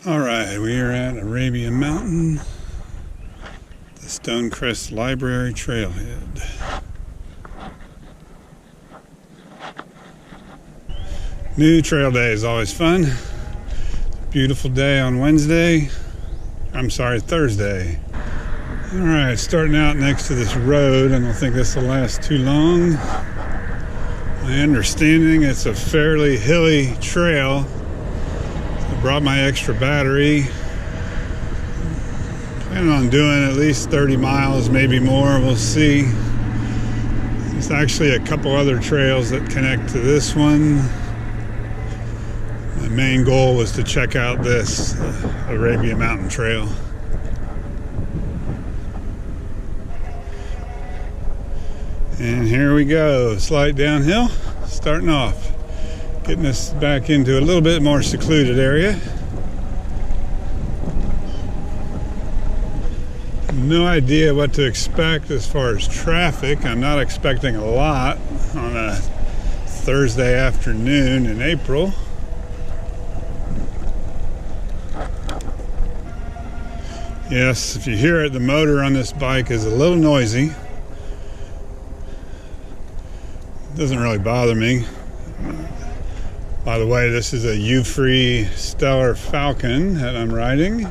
Alright, we are at Arabian Mountain, the Stonecrest Library Trailhead. New trail day is always fun. Beautiful day on Thursday. Alright, starting out next to this road. I don't think this will last too long. My understanding, it's a fairly hilly trail. Brought my extra battery. Planning on doing at least 30 miles, maybe more. We'll see. There's actually a couple other trails that connect to this one. My main goal was to check out this Arabian Mountain Trail. And here we go. Slight downhill, starting off. Getting us back into a little bit more secluded area. No idea what to expect as far as traffic. I'm not expecting a lot on a Thursday afternoon in April. Yes, if you hear it, the motor on this bike is a little noisy. It doesn't really bother me. By the way, this is a euphree Stellar Falcon that I'm riding.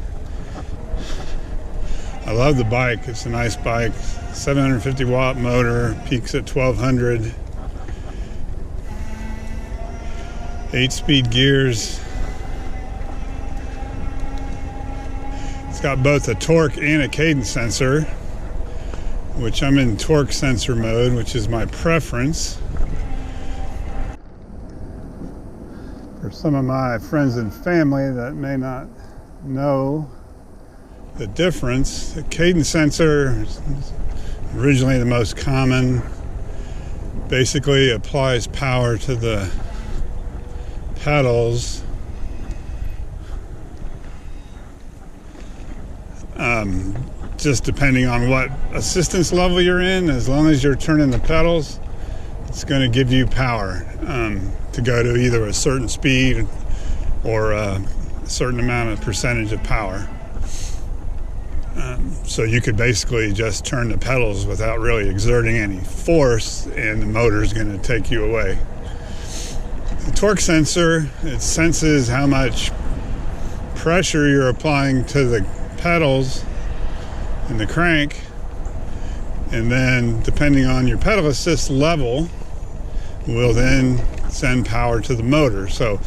I love the bike. It's a nice bike. 750 watt motor, peaks at 1200. 8-speed gears. It's got both a torque and a cadence sensor, which I'm in torque sensor mode, which is my preference. For some of my friends and family that may not know the difference, the cadence sensor is originally the most common. Basically applies power to the pedals. Just depending on what assistance level you're in, as long as you're turning the pedals, it's going to give you power to go to either a certain speed or a certain amount of percentage of power. So you could basically just turn the pedals without really exerting any force, and the motor is going to take you away. The torque sensor, it senses how much pressure you're applying to the pedals and the crank, and then depending on your pedal assist level will then send power to the motor. So,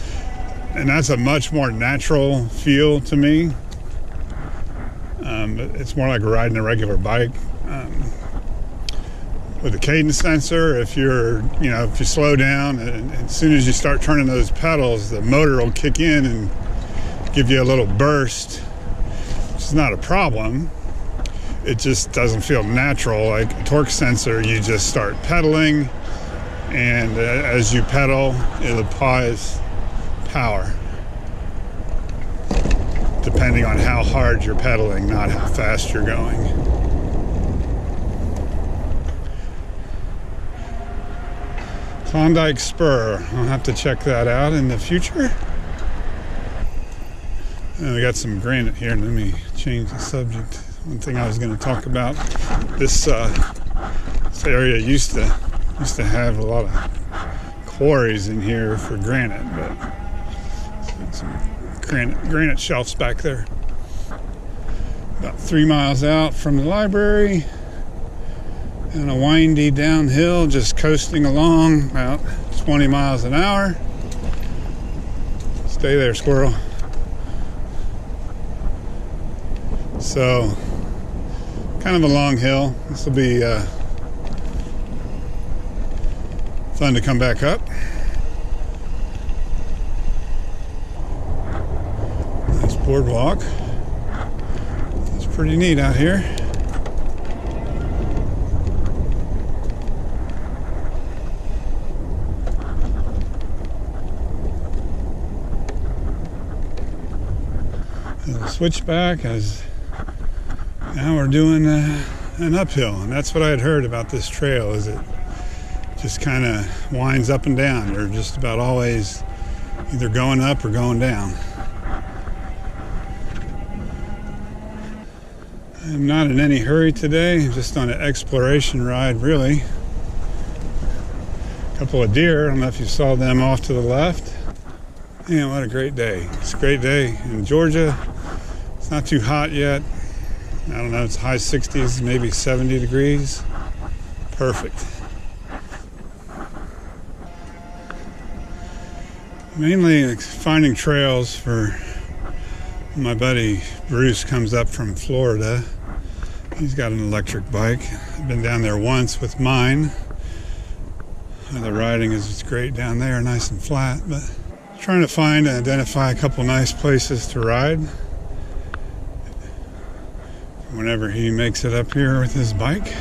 and that's a much more natural feel to me. It's more like riding a regular bike. With the cadence sensor, if you slow down, and as soon as you start turning those pedals, the motor will kick in and give you a little burst. It's not a problem. It just doesn't feel natural. Like a torque sensor, you just start pedaling, and as you pedal, it applies power, depending on how hard you're pedaling, not how fast you're going. Klondike Spur, I'll have to check that out in the future. And we got some granite here. Let me change the subject. One thing I was going to talk about, this area used to have a lot of quarries in here for granite, but some granite shelves back there. About 3 miles out from the library, and a windy downhill, just coasting along about 20 miles an hour. Stay there, squirrel. So, kind of a long hill. This will be fun to come back up. Nice boardwalk. It's pretty neat out here. Little switchback as now we're doing an uphill, and that's what I had heard about this trail, is it just kind of winds up and down. You're just about always either going up or going down. I'm not in any hurry today, just on an exploration ride, really. A couple of deer, I don't know if you saw them off to the left. Man, what a great day. It's a great day in Georgia. It's not too hot yet. I don't know, it's high 60s, maybe 70 degrees. Perfect. Mainly finding trails for my buddy Bruce comes up from Florida. He's got an electric bike. I've been down there once with mine. The riding is great down there, nice and flat, but trying to find and identify a couple nice places to ride whenever he makes it up here with his bike.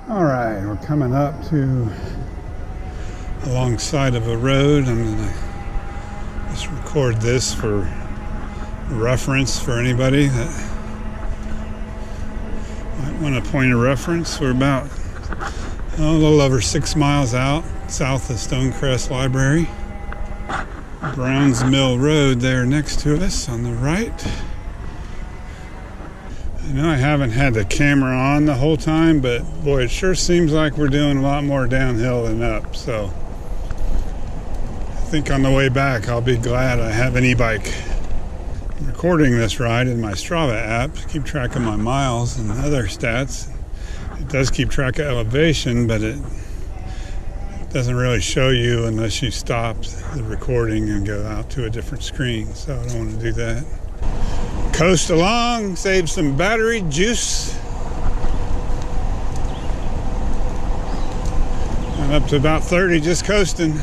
All right, we're coming up to alongside of a road. I'm gonna just record this for reference for anybody that might want a point of reference. We're about a little over 6 miles out south of Stonecrest Library. Browns Mill Road there next to us on the right. I know I haven't had the camera on the whole time, but boy, it sure seems like we're doing a lot more downhill than up. So I think on the way back, I'll be glad I have an e-bike. I'm recording this ride in my Strava app to keep track of my miles and other stats. It does keep track of elevation, but it doesn't really show you unless you stop the recording and go out to a different screen. So I don't want to do that. Coast along, save some battery juice. I'm up to about 30, just coasting.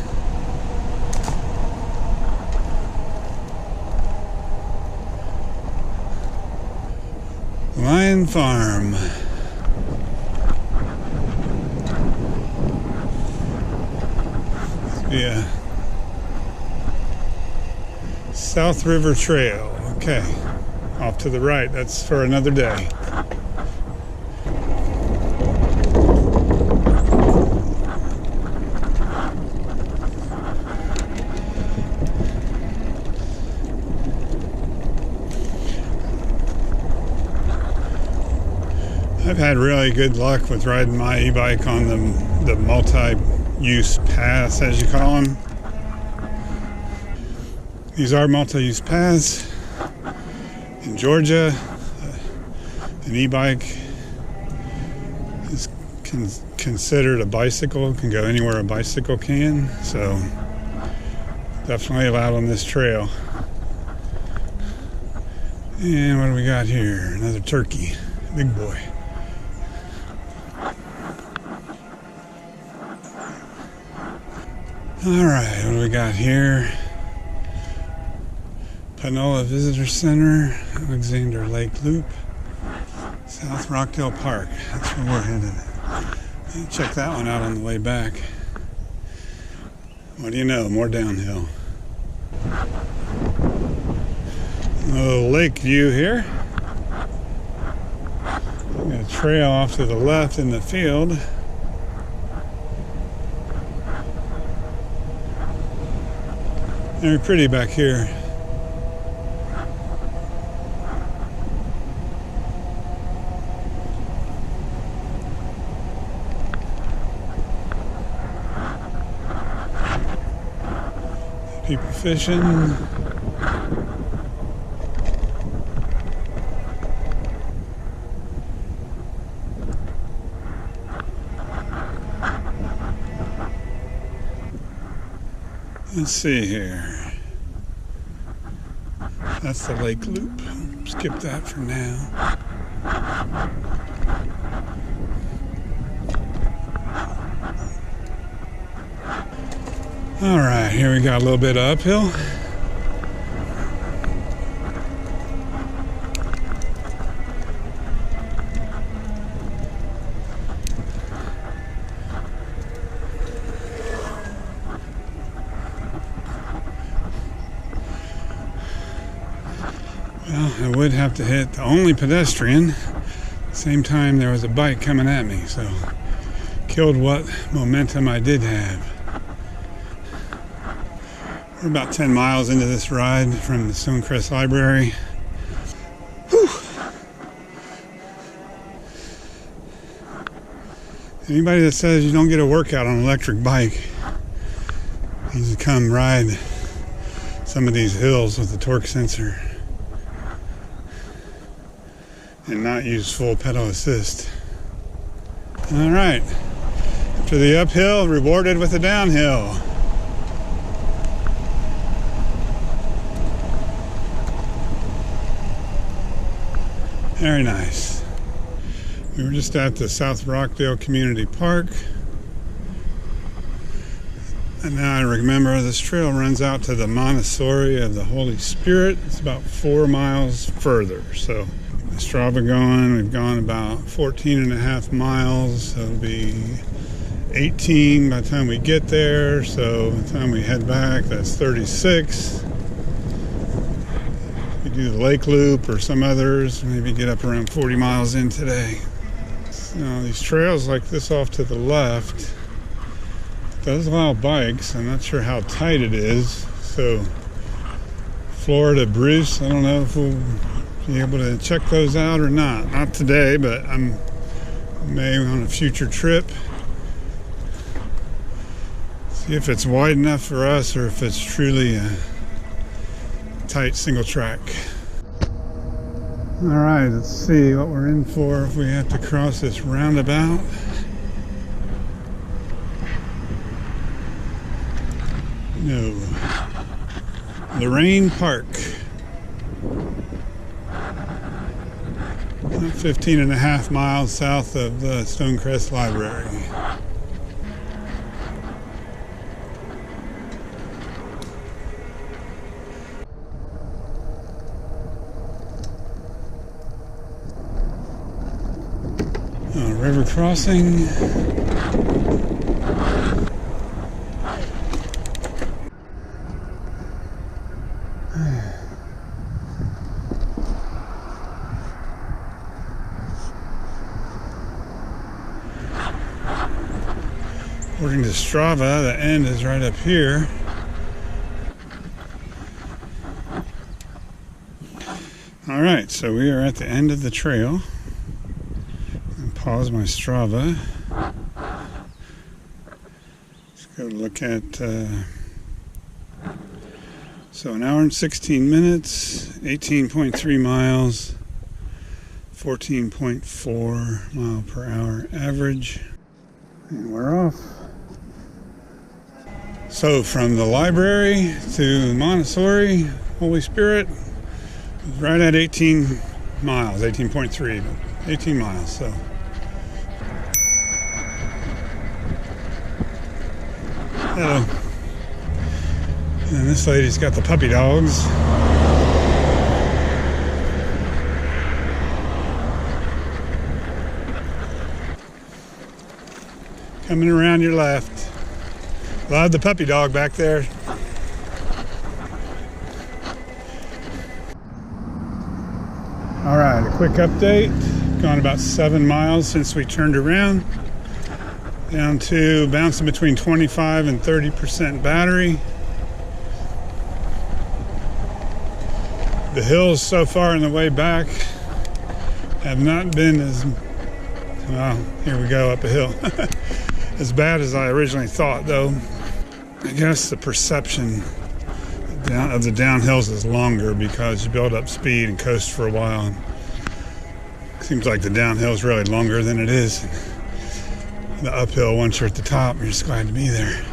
Lion Farm. Yeah. South River Trail. Okay. Off to the right. That's for another day. I've had really good luck with riding my e-bike on the multi-use paths, as you call them. These are multi-use paths. In Georgia, an e-bike is considered a bicycle, can go anywhere a bicycle can, so definitely allowed on this trail. And what do we got here? Another turkey, big boy. All right, what do we got here? Panola Visitor Center, Alexander Lake Loop, South Rockdale Park. That's where we're headed. I'll check that one out on the way back. What do you know? More downhill. A little lake view here. Got a trail off to the left in the field. Very pretty back here. People fishing. Let's see here. That's the lake loop. Skip that for now. All right, here we got a little bit of uphill. Well, I would have to hit the only pedestrian. At the same time, there was a bike coming at me, so killed what momentum I did have. We're about 10 miles into this ride from the Stonecrest Library. Whew. Anybody that says you don't get a workout on an electric bike needs to come ride some of these hills with the torque sensor and not use full pedal assist. All right, after the uphill, rewarded with the downhill. Very nice. We were just at the South Rockdale Community Park. And now I remember this trail runs out to the Montessori of the Holy Spirit. It's about 4 miles further. So the Strava going, we've gone about 14 and a half miles. So it'll be 18 by the time we get there. So by the time we head back, that's 36. We do the Lake Loop or some others, maybe get up around 40 miles in today. Now these trails like this off to the left, does allow bikes. I'm not sure how tight it is. So Florida Bruce, I don't know if we'll be able to check those out or not. Not today, but I'm maybe on a future trip. See if it's wide enough for us or if it's truly a tight single track. All right, let's see what we're in for if we have to cross this roundabout. No. Lorraine Park. About 15 and a half miles south of the Stonecrest Library. River crossing. According to Strava, the end is right up here. All right, so we are at the end of the trail. Pause my Strava. Let's go look at, so an hour and 16 minutes, 18.3 miles, 14.4 mile per hour average. And we're off. So from the library to Montessori, Holy Spirit, right at 18 miles, 18.3, 18 miles, so. Hello. And this lady's got the puppy dogs. Coming around your left. Love the puppy dog back there. All right, a quick update. Gone about 7 miles since we turned around. Down to bouncing between 25 and 30% battery. The hills so far on the way back have not been as, well, here we go up a hill, as bad as I originally thought, though. I guess the perception of the downhills is longer because you build up speed and coast for a while. Seems like the downhill is really longer than it is. The uphill, once you're at the top, you're just glad to be there.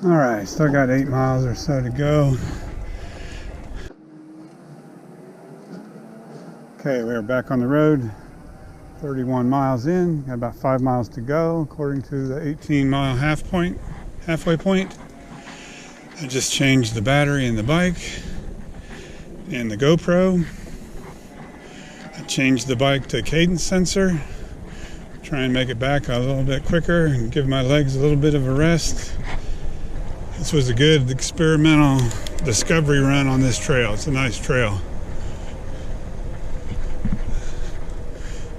All right, still got 8 miles or so to go. Okay, we're back on the road. 31 miles in, got about 5 miles to go, according to the 18-mile halfway point. I just changed the battery in the bike and the GoPro. I changed the bike to cadence sensor, try and make it back a little bit quicker and give my legs a little bit of a rest. This was a good experimental discovery run on this trail. It's a nice trail.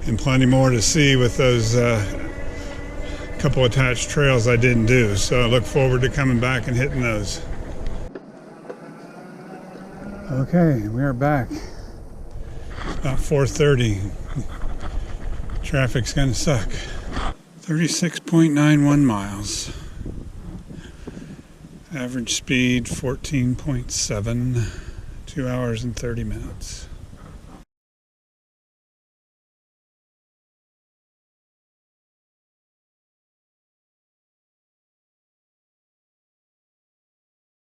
And plenty more to see with those couple attached trails I didn't do. So I look forward to coming back and hitting those. Okay, we are back. About 4:30. Traffic's gonna suck. 36.91 miles. Average speed 14.7. 2 hours and 30 minutes.